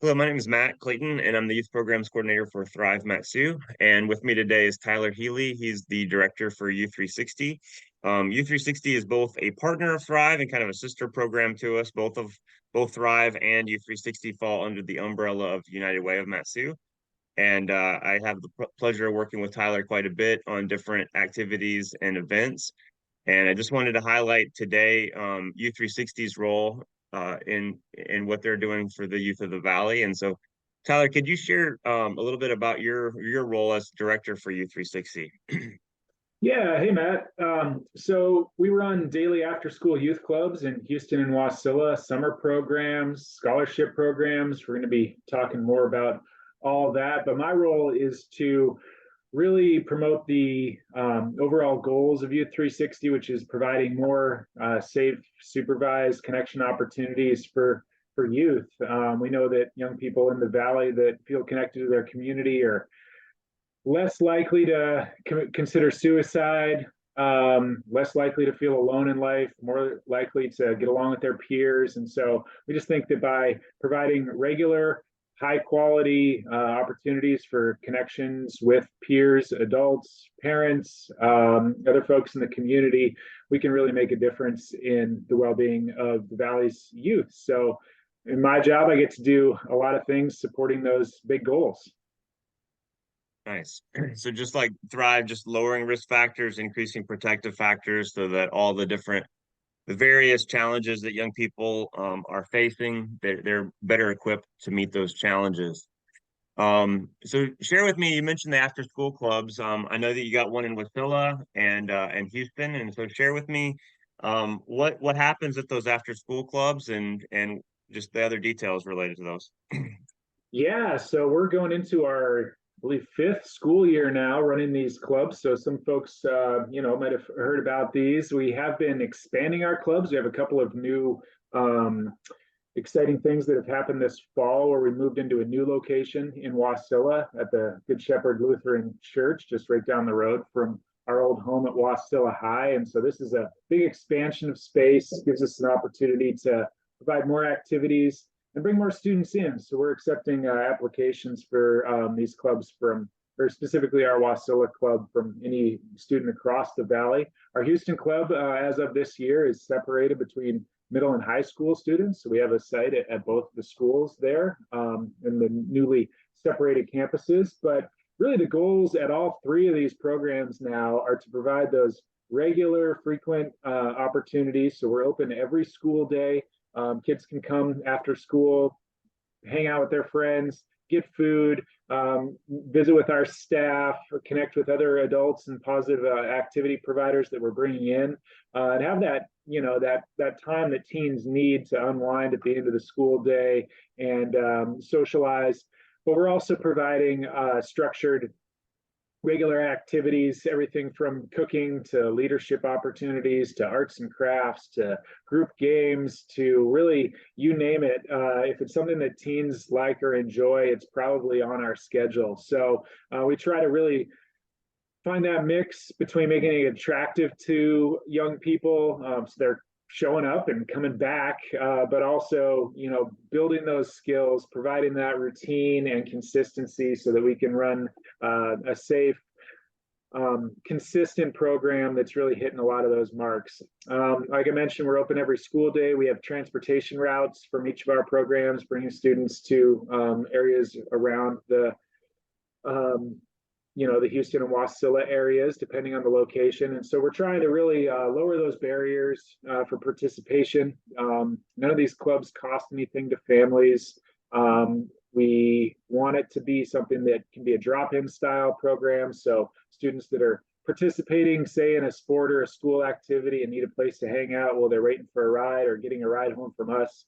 Hello, my name is Matt Clayton, and I'm the Youth Programs Coordinator for Thrive Matsu. And with me today is Tyler Healy. He's the Director for U360. U360 is both a partner of Thrive and kind of a sister program to us. Both Thrive and U360 fall under the umbrella of United Way of Matsu. And I have the pleasure of working with Tyler quite a bit on different activities and events. And I just wanted to highlight today U360's role in what they're doing for the youth of the Valley. And so, Tyler, could you share a little bit about your role as director for U360? Yeah, hey Matt. So we run daily after-school youth clubs in Houston and Wasilla, summer programs, scholarship programs. We're going to be talking more about all that, but my role is to really promote the overall goals of Youth 360, which is providing more safe, supervised connection opportunities for youth. We know that young people in the valley that feel connected to their community are less likely to consider suicide, less likely to feel alone in life, more likely to get along with their peers. And so we just think that by providing regular, high quality opportunities for connections with peers, adults, parents, other folks in the community, we can really make a difference in the well being of the Valley's youth. So in my job, I get to do a lot of things supporting those big goals. Nice. So just like Thrive, just lowering risk factors, increasing protective factors so that all the various challenges that young people are facing, they're better equipped to meet those challenges. So share with me, you mentioned the after school clubs. I know that you got one in Wasilla and Houston, and so share with me what happens at those after school clubs and just the other details related to those. Yeah, so we're going into our, I believe, fifth school year now running these clubs. So some folks, might have heard about these. We have been expanding our clubs. We have a couple of new um, exciting things that have happened this fall where we moved into a new location in Wasilla at the Good Shepherd Lutheran Church, just right down the road from our old home at Wasilla High. And so this is a big expansion of space, gives us an opportunity to provide more activities and bring more students in. So we're accepting applications for these clubs from, or specifically our Wasilla club, from any student across the valley. Our Houston club, as of this year, is separated between middle and high school students. So we have a site at both the schools there in the newly separated campuses. But really, the goals at all three of these programs now are to provide those regular, frequent opportunities. So we're open every school day. Kids can come after school, hang out with their friends, get food, visit with our staff, or connect with other adults and positive activity providers that we're bringing in, and have that that time that teens need to unwind at the end of the school day and socialize. But we're also providing structured regular activities, everything from cooking to leadership opportunities to arts and crafts to group games to really you name it. If it's something that teens like or enjoy, it's probably on our schedule. So we try to really find that mix between making it attractive to young people, so they're showing up and coming back, but also building those skills, providing that routine and consistency so that we can run a safe, consistent program that's really hitting a lot of those marks. Like I mentioned, we're open every school day. We have transportation routes from each of our programs, bringing students to areas around um, the Houston and Wasilla areas, depending on the location. And so we're trying to really lower those barriers for participation. None of these clubs cost anything to families. We want it to be something that can be a drop-in style program. So students that are participating, say, in a sport or a school activity and need a place to hang out while they're waiting for a ride or getting a ride home from us,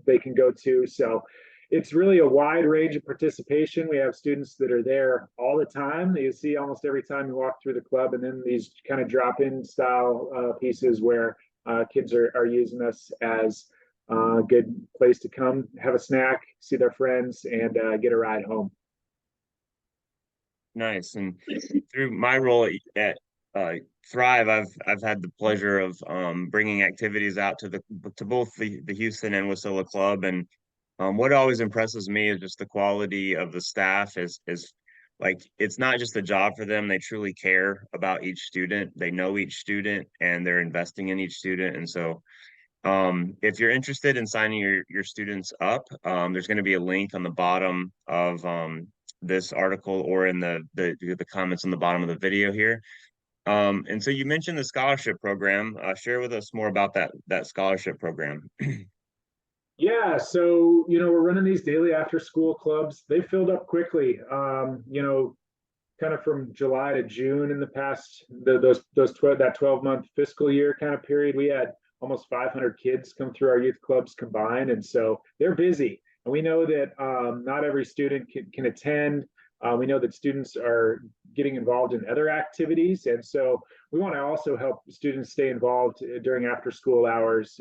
they can go to. So it's really a wide range of participation. We have students that are there all the time that you see almost every time you walk through the club, and then these kind of drop-in style pieces where kids are using us as a good place to come, have a snack, see their friends, and get a ride home. Nice. And through my role at Thrive, I've had the pleasure of bringing activities out to both the Houston and Wasilla Club, and What always impresses me is just the quality of the staff is like it's not just a job for them. They truly care about each student. They know each student and they're investing in each student. And so if you're interested in signing your students up, there's going to be a link on the bottom of this article or in the comments on the bottom of the video here. And so you mentioned the scholarship program. Share with us more about that scholarship program. Yeah, so we're running these daily after school clubs. They filled up quickly. Kind of from July to June in the past, those 12-month fiscal year kind of period, we had almost 500 kids come through our youth clubs combined, and so they're busy. And we know that not every student can attend. We know that students are getting involved in other activities, and so we want to also help students stay involved during after school hours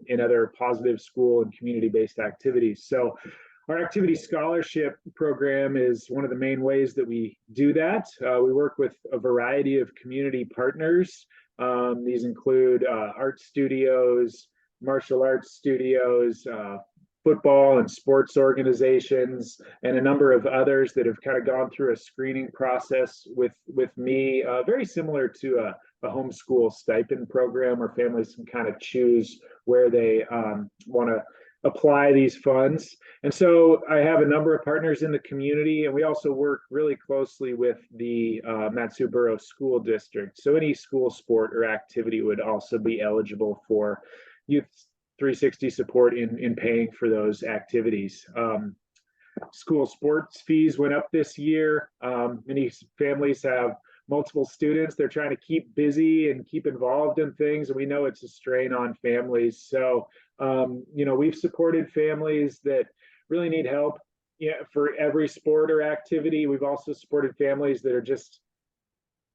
in other positive school and community-based activities. So our activity scholarship program is one of the main ways that we do that. We work with a variety of community partners. These include art studios, martial arts studios, football and sports organizations, and a number of others that have kind of gone through a screening process with me, very similar to a homeschool stipend program where families can kind of choose where they want to apply these funds. And so I have a number of partners in the community, and we also work really closely with the Matsu Borough School District. So any school sport or activity would also be eligible for Youth 360 support in paying for those activities. School sports fees went up this year. Many families have multiple students. They're trying to keep busy and keep involved in things, and we know it's a strain on families. So, we've supported families that really need help, for every sport or activity. We've also supported families that are just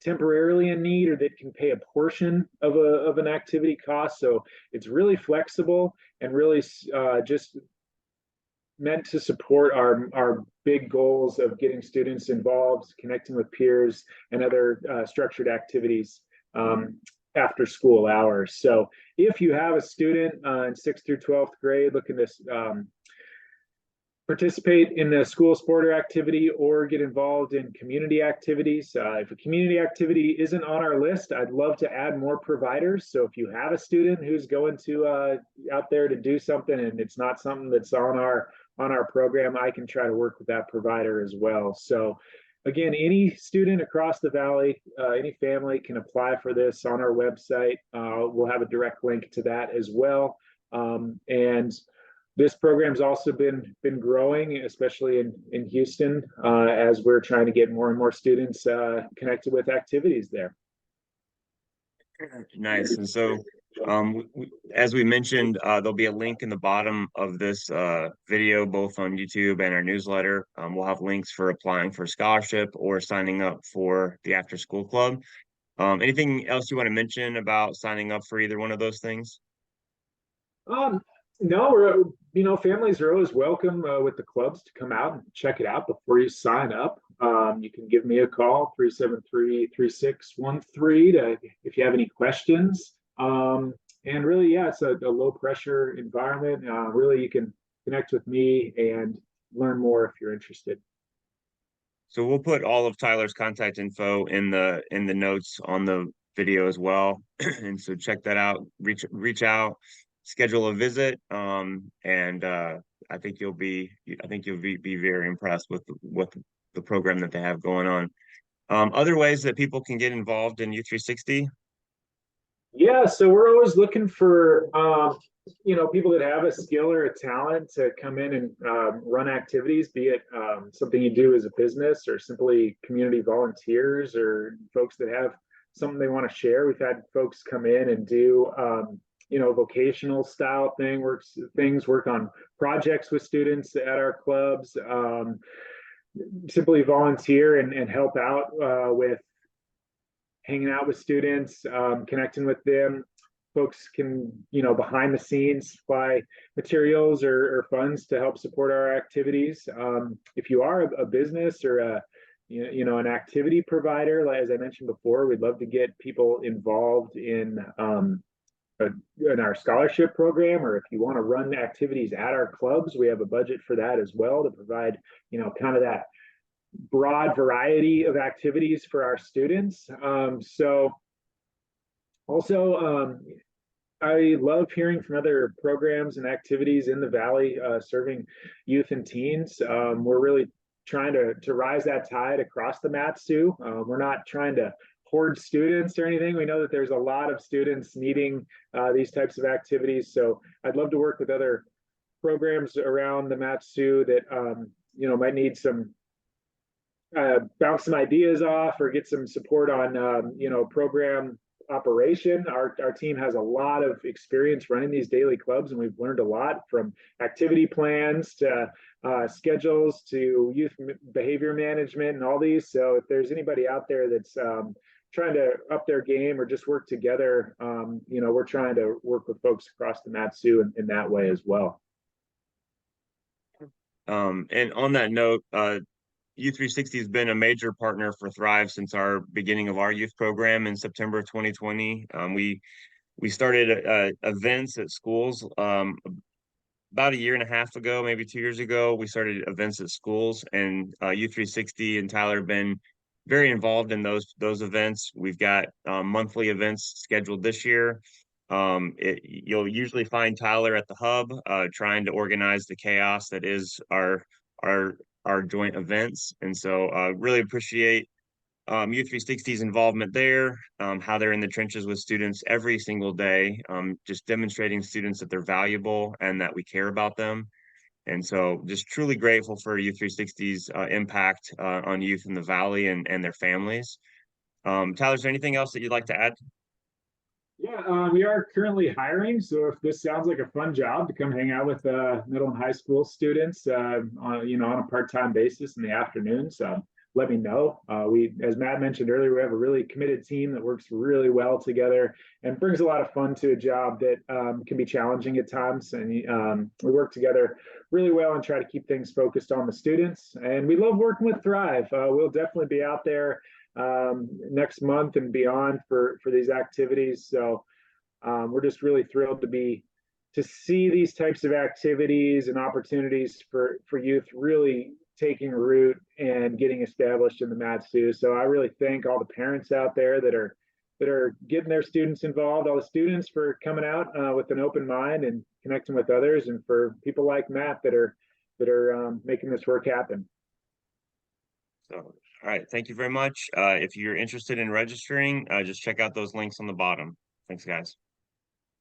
temporarily in need or that can pay a portion of an activity cost. So it's really flexible and really just meant to support our big goals of getting students involved, connecting with peers, and other structured activities after school hours. So if you have a student in 6th through 12th grade looking to participate in the school sport or activity or get involved in community activities. If a community activity isn't on our list, I'd love to add more providers. So if you have a student who's going to out there to do something and it's not something that's on our program, I can try to work with that provider as well. So again, any student across the valley, any family can apply for this on our website. We'll have a direct link to that as well. And this program's also been growing, especially in Houston, as we're trying to get more and more students connected with activities there. Nice. And so, as we mentioned, there'll be a link in the bottom of this video, both on YouTube and our newsletter. We'll have links for applying for a scholarship or signing up for the after school club. Anything else you want to mention about signing up for either one of those things? Um, no, families are always welcome with the clubs to come out and check it out before you sign up. You can give me a call, 373-3613, if you have any questions. And really, yeah, it's a low pressure environment. Really, you can connect with me and learn more if you're interested. So we'll put all of Tyler's contact info in the notes on the video as well. And so check that out. Reach out, schedule a visit. And I think you'll be very impressed with what the program that they have going on. Other ways that people can get involved in U360. Yeah, so we're always looking for people that have a skill or a talent to come in and run activities, be it something you do as a business or simply community volunteers or folks that have something they want to share. We've had folks come in and do vocational style things, work on projects with students at our clubs, simply volunteer and help out with hanging out with students, connecting with them. Folks can, behind the scenes supply materials or funds to help support our activities. If you are a business or an activity provider, as I mentioned before, we'd love to get people involved in in our scholarship program, or if you want to run activities at our clubs, we have a budget for that as well to provide, kind of that broad variety of activities for our students. So also, I love hearing from other programs and activities in the Valley serving youth and teens. We're really trying to rise that tide across the Matsu. We're not trying to hoard students or anything. We know that there's a lot of students needing these types of activities. So I'd love to work with other programs around the Matsu that might need some bounce some ideas off or get some support on program operation. Our team has a lot of experience running these daily clubs, and we've learned a lot from activity plans to schedules to youth behavior management and all these. So if there's anybody out there that's trying to up their game or just work together, we're trying to work with folks across the Matsu in that way as well. And on that note, U360 has been a major partner for Thrive since our beginning of our youth program in September of 2020. We started events at schools about a year and a half ago, maybe 2 years ago. We started events at schools, and U360 and Tyler have been very involved in those events. We've got monthly events scheduled this year. You'll usually find Tyler at the hub, trying to organize the chaos that is our our joint events. And so really appreciate U360's involvement there, how they're in the trenches with students every single day, just demonstrating students that they're valuable and that we care about them. And so just truly grateful for U360's impact on youth in the Valley and their families. Tyler, is there anything else that you'd like to add? Yeah, we are currently hiring. So if this sounds like a fun job to come hang out with middle and high school students, on a part-time basis in the afternoons, let me know. As Matt mentioned earlier, we have a really committed team that works really well together and brings a lot of fun to a job that can be challenging at times. And we work together really well and try to keep things focused on the students. And we love working with Thrive. We'll definitely be out there next month and beyond for these activities. So we're just really thrilled to see these types of activities and opportunities for youth really taking root and getting established in the Matsu. So I really thank all the parents out there that are getting their students involved, all the students for coming out with an open mind and connecting with others, and for people like Matt that are making this work happen. So, all right, thank you very much. If you're interested in registering, just check out those links on the bottom. Thanks, guys.